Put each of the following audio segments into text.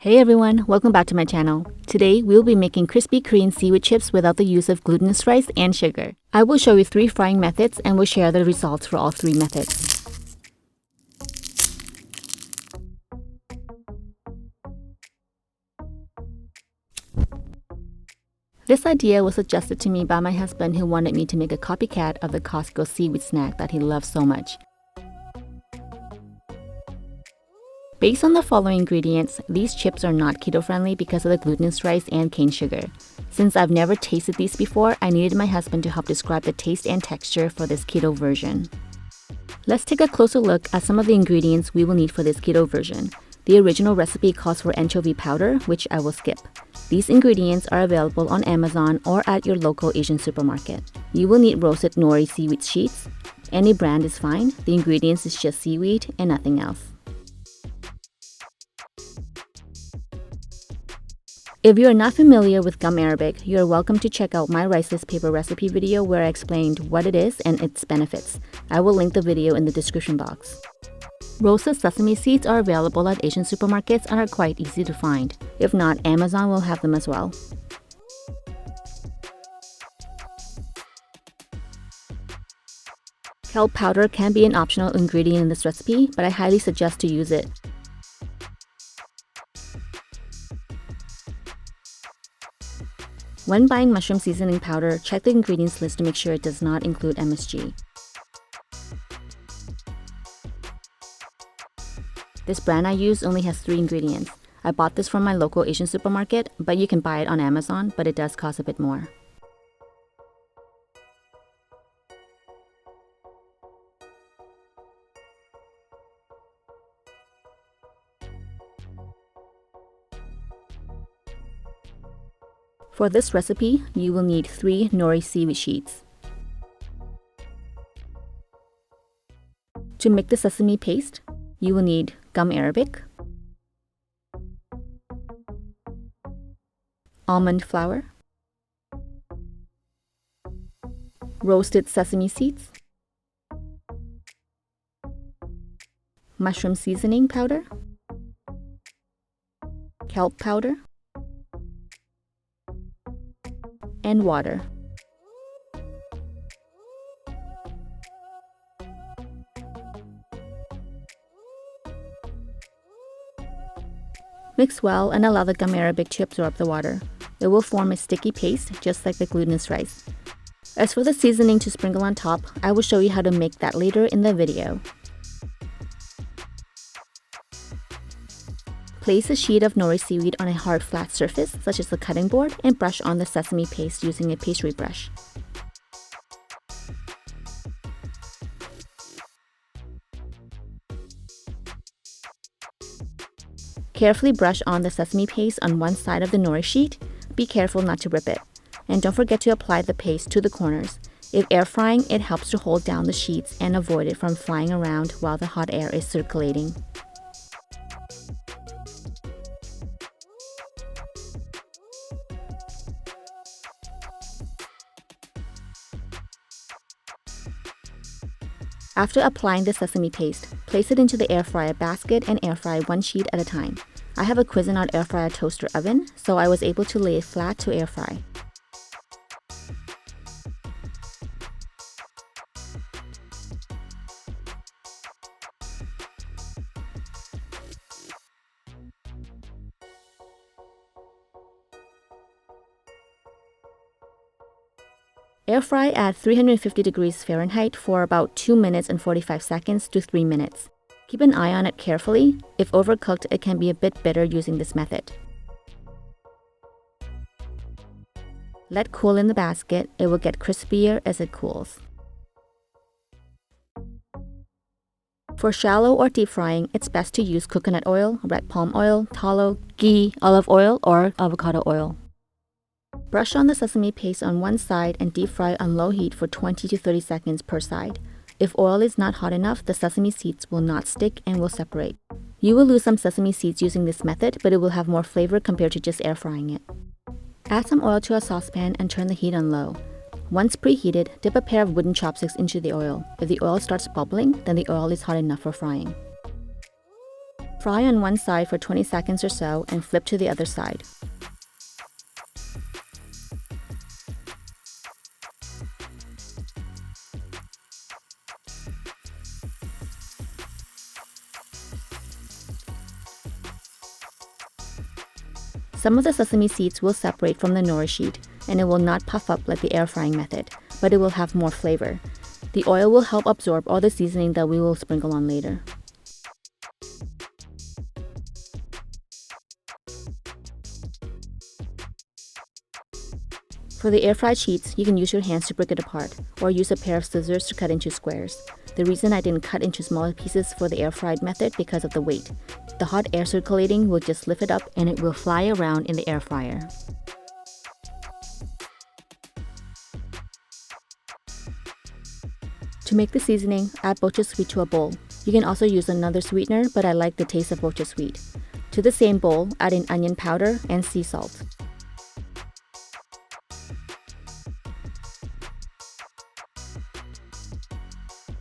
Hey everyone, welcome back to my channel. Today we'll be making crispy Korean seaweed chips without the use of glutinous rice and sugar. I will show you 3 frying methods and will share the results for all 3 methods. This idea was suggested to me by my husband, who wanted me to make a copycat of the Costco seaweed snack that he loves so much. Based on the following ingredients, these chips are not keto-friendly because of the glutinous rice and cane sugar. Since I've never tasted these before, I needed my husband to help describe the taste and texture for this keto version. Let's take a closer look at some of the ingredients we will need for this keto version. The original recipe calls for anchovy powder, which I will skip. These ingredients are available on Amazon or at your local Asian supermarket. You will need roasted nori seaweed sheets. Any brand is fine. The ingredients is just seaweed and nothing else. If you are not familiar with gum arabic, you are welcome to check out my Riceless paper recipe video where I explained what it is and its benefits. I will link the video in the description box. Roasted sesame seeds are available at Asian supermarkets and are quite easy to find. If not, Amazon will have them as well. Kelp powder can be an optional ingredient in this recipe, but I highly suggest to use it. When buying mushroom seasoning powder, check the ingredients list to make sure it does not include MSG. This brand I use only has 3 ingredients. I bought this from my local Asian supermarket, but you can buy it on Amazon, but it does cost a bit more. For this recipe, you will need 3 nori seaweed sheets. To make the sesame paste, you will need gum arabic, almond flour, roasted sesame seeds, mushroom seasoning powder, kelp powder, and water. Mix well and allow the gum arabic to absorb the water. It will form a sticky paste just like the glutinous rice. As for the seasoning to sprinkle on top, I will show you how to make that later in the video. Place a sheet of nori seaweed on a hard flat surface, such as a cutting board, and brush on the sesame paste using a pastry brush. Carefully brush on the sesame paste on one side of the nori sheet. Be careful not to rip it. And don't forget to apply the paste to the corners. If air frying, it helps to hold down the sheets and avoid it from flying around while the hot air is circulating. After applying the sesame paste, place it into the air fryer basket and air fry 1 sheet at a time. I have a Cuisinart air fryer toaster oven, so I was able to lay it flat to air fry. Air fry at 350 degrees Fahrenheit for about 2 minutes and 45 seconds to 3 minutes. Keep an eye on it carefully. If overcooked, it can be a bit bitter using this method. Let cool in the basket. It will get crispier as it cools. For shallow or deep frying, it's best to use coconut oil, red palm oil, tallow, ghee, olive oil, or avocado oil. Brush on the sesame paste on one side and deep fry on low heat for 20 to 30 seconds per side. If oil is not hot enough, the sesame seeds will not stick and will separate. You will lose some sesame seeds using this method, but it will have more flavor compared to just air frying it. Add some oil to a saucepan and turn the heat on low. Once preheated, dip a pair of wooden chopsticks into the oil. If the oil starts bubbling, then the oil is hot enough for frying. Fry on one side for 20 seconds or so and flip to the other side. Some of the sesame seeds will separate from the nori sheet, and it will not puff up like the air frying method, but it will have more flavor. The oil will help absorb all the seasoning that we will sprinkle on later. For the air fried sheets, you can use your hands to break it apart, or use a pair of scissors to cut into squares. The reason I didn't cut into smaller pieces for the air fried method because of the weight. The hot air circulating will just lift it up and it will fly around in the air fryer. To make the seasoning, add BochaSweet to a bowl. You can also use another sweetener, but I like the taste of BochaSweet. To the same bowl, add in onion powder and sea salt.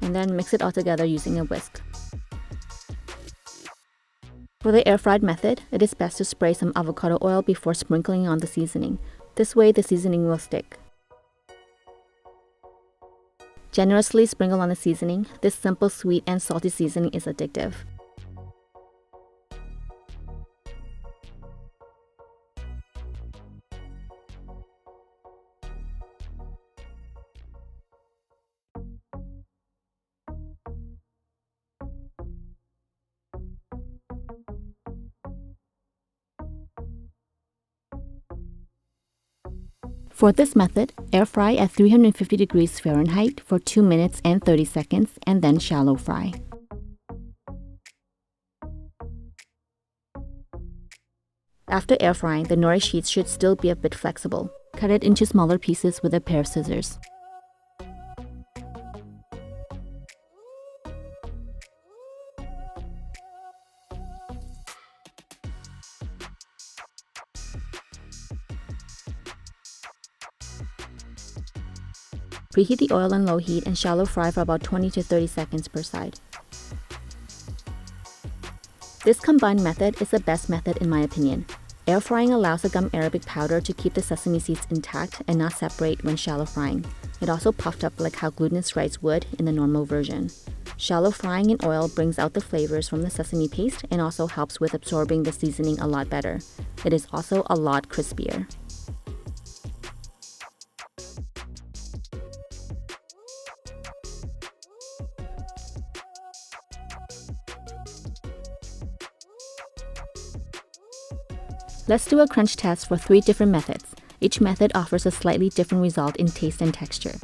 And then mix it all together using a whisk. For the air fried method, it is best to spray some avocado oil before sprinkling on the seasoning. This way the seasoning will stick. Generously sprinkle on the seasoning. This simple sweet and salty seasoning is addictive. For this method, air fry at 350 degrees Fahrenheit for 2 minutes and 30 seconds and then shallow fry. After air frying, the nori sheets should still be a bit flexible. Cut it into smaller pieces with a pair of scissors. Preheat the oil on low heat and shallow fry for about 20 to 30 seconds per side. This combined method is the best method in my opinion. Air frying allows the gum arabic powder to keep the sesame seeds intact and not separate when shallow frying. It also puffed up like how glutinous rice would in the normal version. Shallow frying in oil brings out the flavors from the sesame paste and also helps with absorbing the seasoning a lot better. It is also a lot crispier. Let's do a crunch test for 3 different methods. Each method offers a slightly different result in taste and texture.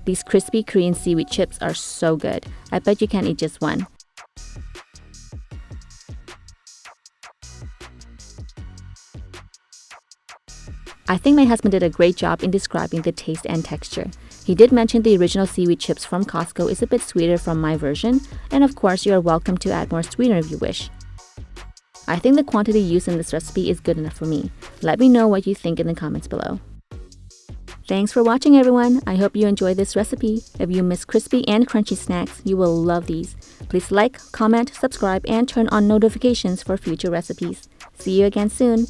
These crispy Korean seaweed chips are so good. I bet you can't eat just one. I think my husband did a great job in describing the taste and texture. He did mention the original seaweed chips from Costco is a bit sweeter from my version, and of course you are welcome to add more sweetener if you wish. I think the quantity used in this recipe is good enough for me. Let me know what you think in the comments below. Thanks for watching everyone. I hope you enjoyed this recipe. If you miss crispy and crunchy snacks, you will love these. Please like, comment, subscribe, and turn on notifications for future recipes. See you again soon.